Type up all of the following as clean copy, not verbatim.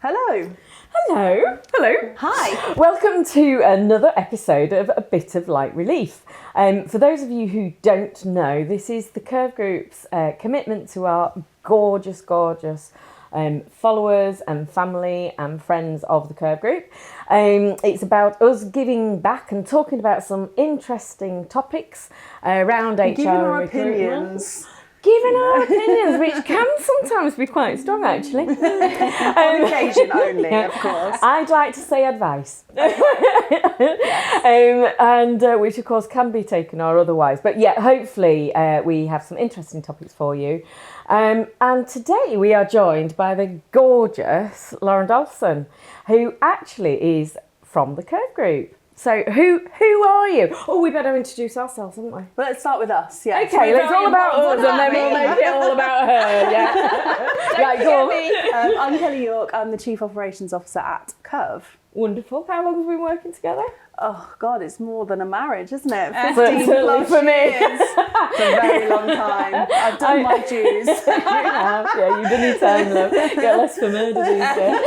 Hello. Hello. Hello. Hi. Welcome to another episode of A Bit of Light Relief. For those of you who don't know, this is the Curve Group's commitment to our gorgeous followers and family and friends of the Curve Group. It's about us giving back and talking about some interesting topics around HR Giving our and recruitment. opinions. Giving our opinions, which can sometimes be quite strong, actually. On occasion only, of course. I'd like to say advice. Which of course can be taken or otherwise. But yeah, hopefully we have some interesting topics for you. And today we are joined by the gorgeous Lauren Dulson, who actually is from the Curve Group. So who are you? Oh, we better introduce ourselves, haven't we? Well, let's start with us. Yeah. Okay, let's all about us and then we'll make it all about her. Yeah. Right, go on. I'm Kelly York. I'm the Chief Operations Officer at Curve. Wonderful. How long have we been working together? Oh God, it's more than a marriage, isn't it? 15 Certainly plus for me. years. It's a very long time. I've done my dues. Yeah, you've done your time, love. Get less for murder these days.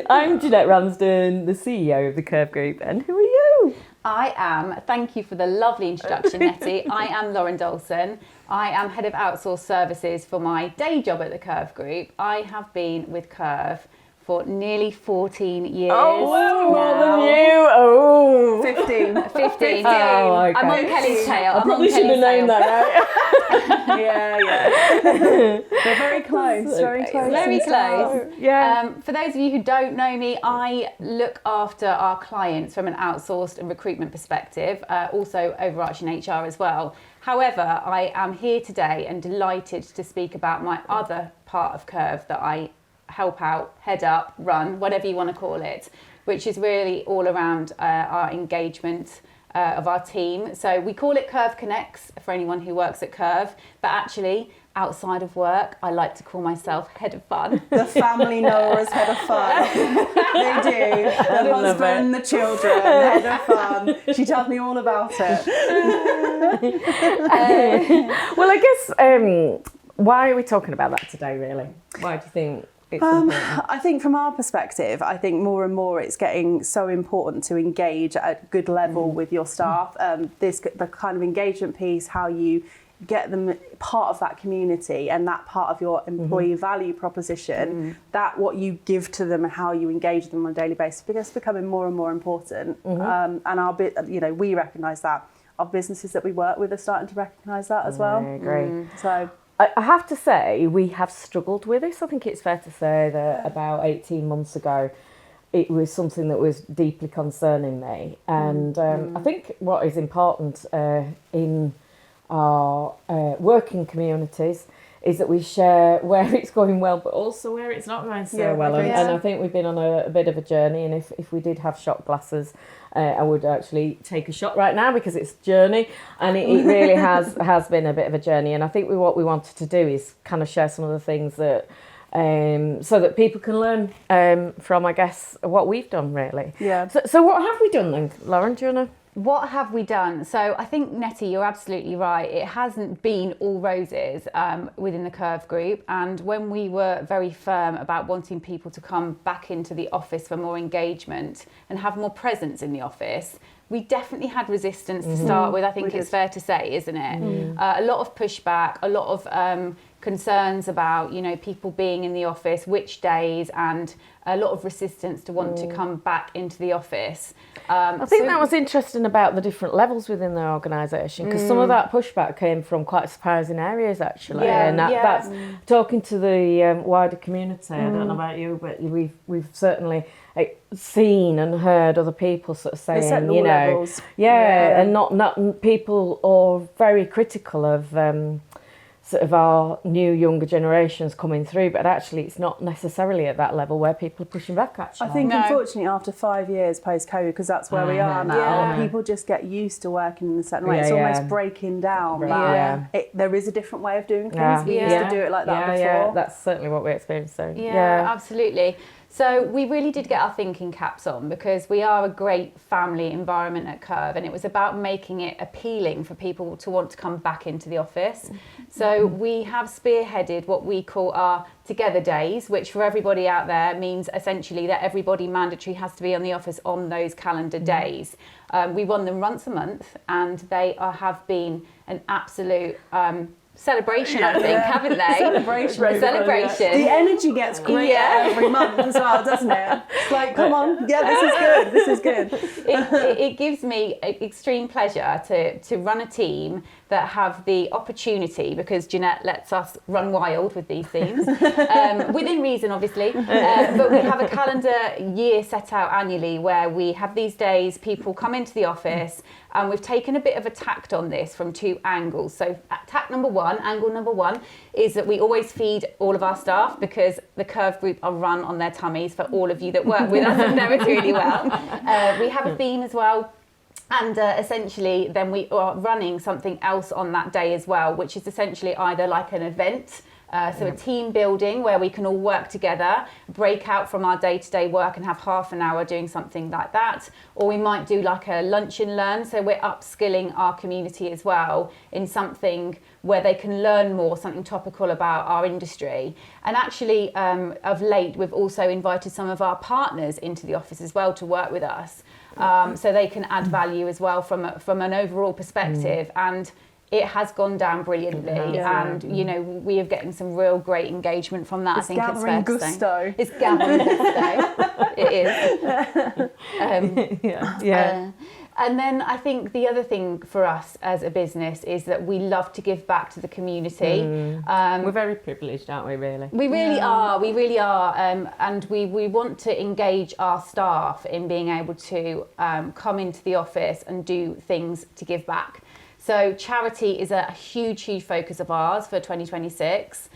I'm Jeanette Ramsden, the CEO of the Curve Group, and who are you? I am, thank you for the lovely introduction, Nettie. I am Lauren Dulson. I am Head of Outsource Services for my day job at the Curve Group. I have been with Curve for nearly 14 years. Oh, more than you. Oh. 15. 15. Oh, okay. I'm on Kelly's tail. I probably should have known that, right? Yeah. They're very close. Very close. Very close. Yeah. For those of you who don't know me, I look after our clients from an outsourced and recruitment perspective, also overarching HR as well. However, I am here today and delighted to speak about my other part of Curve that I help out, head up, run, whatever you want to call it, which is really all around our engagement of our team. So we call it Curve Connects for anyone who works at Curve, but actually outside of work, I like to call myself Head of Fun. The family know her as Head of Fun. They do. The husband, the children, Head of Fun. She tells me all about it. Well, I guess, why are we talking about that today, really? Why do you think it's important? I think from our perspective, I think more and more it's getting so important to engage at a good level with your staff. The kind of engagement piece, how you get them part of that community and that part of your employee value proposition, that what you give to them and how you engage them on a daily basis, because it's becoming more and more important. And we recognise that. Our businesses that we work with are starting to recognise that as well. I agree. So I have to say, we have struggled with this. I think it's fair to say that about 18 months ago, it was something that was deeply concerning me. And I think what is important in our working communities is that we share where it's going well, but also where it's not going so well. And I think we've been on a bit of a journey. And if we did have shot glasses, I would actually take a shot right now because it's a journey, and it really has been a bit of a journey. And I think what we wanted to do is kind of share some of the things that so that people can learn from, I guess, what we've done, really. Yeah. So what have we done then, Lauren? Do you want to? What have we done? So I think, Nettie, you're absolutely right. It hasn't been all roses within the Curve Group. And when we were very firm about wanting people to come back into the office for more engagement and have more presence in the office, we definitely had resistance to start with. I think it's fair to say, isn't it? A lot of pushback, a lot of concerns about, people being in the office, which days, and a lot of resistance to want to come back into the office. I think that was interesting about the different levels within the organisation, because some of that pushback came from quite surprising areas, actually. That's talking to the wider community. I don't know about you, but we've certainly seen and heard other people sort of saying, levels. and not people are very critical of sort of our new younger generations coming through, but actually it's not necessarily at that level where people are pushing back, actually. I think unfortunately after 5 years post-COVID, because that's where we are now, people just get used to working in a certain way. It's almost breaking down. There is a different way of doing things. We used to do it like that before. Yeah, that's certainly what we experienced. So. Yeah, absolutely. So we really did get our thinking caps on, because we are a great family environment at Curve, and it was about making it appealing for people to want to come back into the office. So we have spearheaded what we call our Together Days, which for everybody out there means essentially that everybody mandatory has to be on the office on those calendar days. We run them once a month, and they have been an absolute celebration, I think, haven't they? Celebration. The energy gets greater every month as well, doesn't it? It's like, come on, this is good. It gives me extreme pleasure to run a team that have the opportunity, because Jeanette lets us run wild with these things, within reason, obviously. But we have a calendar year set out annually where we have these days, people come into the office, and we've taken a bit of a tact on this from 2 angles. So angle number one is that we always feed all of our staff, because the Curve group are run on their tummies, for all of you that work with us and know it really well. We have a theme as well. And essentially then we are running something else on that day as well, which is essentially either like an event, so a team building where we can all work together, break out from our day-to-day work and have half an hour doing something like that. Or we might do like a lunch and learn, so we're upskilling our community as well in something where they can learn more, something topical about our industry. And actually, of late, we've also invited some of our partners into the office as well to work with us. So they can add value as well from an overall perspective. And it has gone down brilliantly, and we are getting some real great engagement from that. It's I think gathering it's fair gusto. It's gathering gusto. It is. And then I think the other thing for us as a business is that we love to give back to the community. We're very privileged, aren't we, really? We really are. And we want to engage our staff in being able to come into the office and do things to give back. So charity is a huge focus of ours for 2026.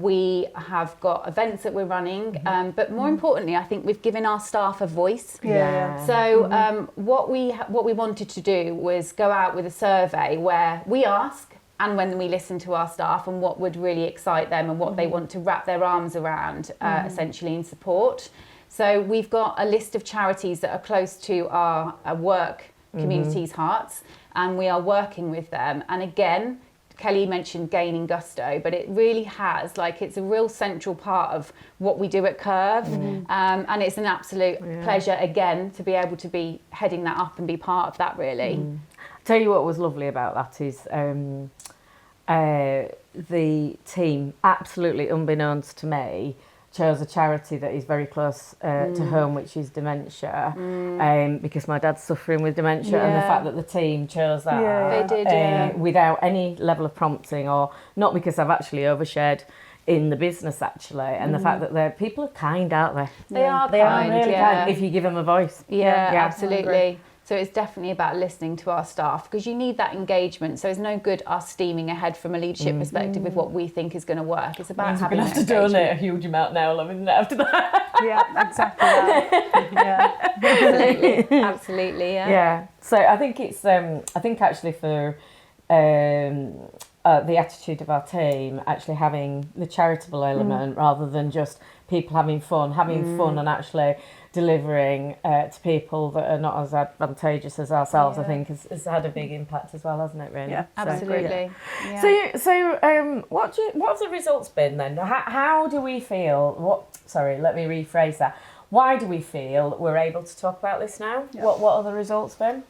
We have got events that we're running, but more importantly, I think we've given our staff a voice. So what we wanted to do was go out with a survey where we ask, and when we listen to our staff, and what would really excite them and what they want to wrap their arms around, essentially in support. So we've got a list of charities that are close to our work community's hearts, and we are working with them. And again, Kelly mentioned gaining gusto, but it really has, it's a real central part of what we do at Curve. And it's an absolute pleasure, again, to be able to be heading that up and be part of that, really. I'll tell you what was lovely about that is the team, absolutely unbeknownst to me, chose a charity that is very close to home, which is dementia, because my dad's suffering with dementia, and the fact that the team chose that They did, without any level of prompting, or not because I've actually overshared in the business actually, and the fact that people are kind, aren't they? They are They kind, are really kind if you give them a voice. Absolutely. So it's definitely about listening to our staff, because you need that engagement. So it's no good us steaming ahead from a leadership perspective with what we think is going to work. It's about having we're going to have to donate a huge amount now, love, isn't it, after that? Yeah, exactly that. Absolutely, Yeah. So I think it's I think actually for the attitude of our team, actually having the charitable element rather than just people having fun and actually delivering to people that are not as advantageous as ourselves, I think has had a big impact as well, hasn't it, really? Yeah, absolutely. So what have the results been then? How do we feel? Let me rephrase that. Why do we feel we're able to talk about this now? Yeah. What have the results been?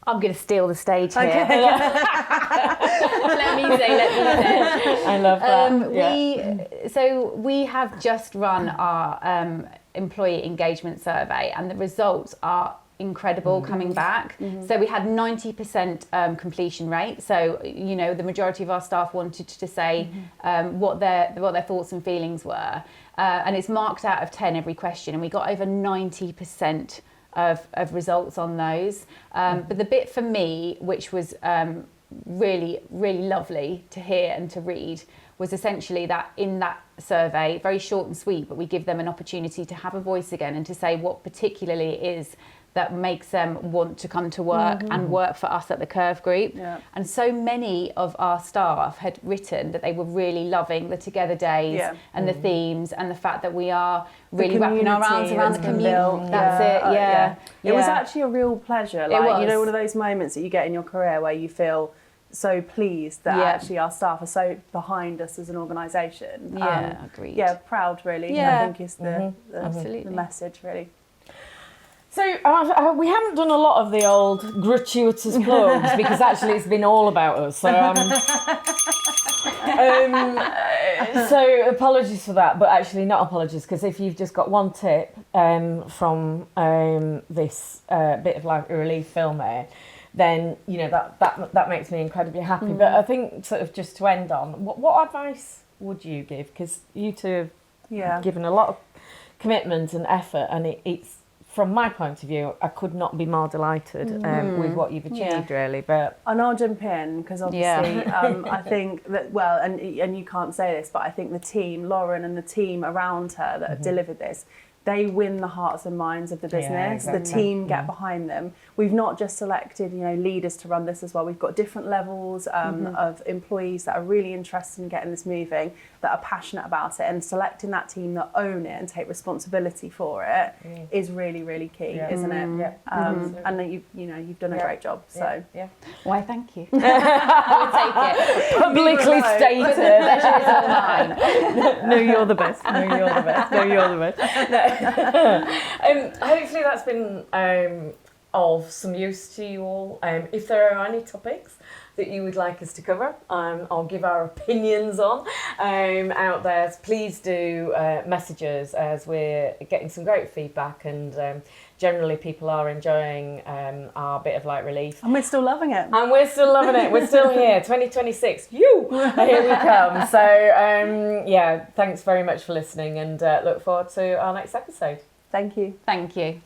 I'm going to steal the stage here. Okay. Let me say. I love that. We have just run our employee engagement survey, and the results are incredible coming back. So we had 90% completion rate. So the majority of our staff wanted to say what their thoughts and feelings were, and it's marked out of 10 every question, and we got over 90% of results on those. But the bit for me, which was really, really lovely to hear and to read, was essentially that in that survey, very short and sweet, but we give them an opportunity to have a voice again and to say what particularly it is that makes them want to come to work and work for us at the Curve Group. Yeah. And so many of our staff had written that they were really loving the Together Days and the themes and the fact that we are really wrapping our arms around the community. That's it, yeah. It was actually a real pleasure. It was. You know, one of those moments that you get in your career where you feel so pleased that actually our staff are so behind us as an organisation. Yeah, agreed. Yeah, proud really. Yeah. I think is the Absolutely. the message really. So we haven't done a lot of the old gratuitous plugs because actually it's been all about us. So, so apologies for that, but actually not apologies, because if you've just got one tip from this bit of like a relief film there, then you know that makes me incredibly happy. But I think sort of just to end on, what advice would you give? Because you two have given a lot of commitment and effort, and it's, from my point of view, I could not be more delighted with what you've achieved, really. But and I'll jump in because obviously I think that, well, and you can't say this, but I think the team, Lauren and the team around her that have delivered this, they win the hearts and minds of the business. exactly. The team get behind them. We've not just selected, leaders to run this as well. We've got different levels of employees that are really interested in getting this moving, that are passionate about it, and selecting that team that own it and take responsibility for it is really, really key, isn't it? Yeah. And that you've done a great job. So Why, thank you. I would take it. publicly stated. Pleasure is all mine. No, you're the best. No, you're the best. No, you're the best. No. Hopefully that's been of some use to you all. If there are any topics that you would like us to cover or give our opinions on out there, please do message us, as we're getting some great feedback, and generally people are enjoying our bit of light relief. and we're still loving it. And we're still loving it. We're still here. 2026. Here we come. So, thanks very much for listening, and look forward to our next episode. Thank you. Thank you.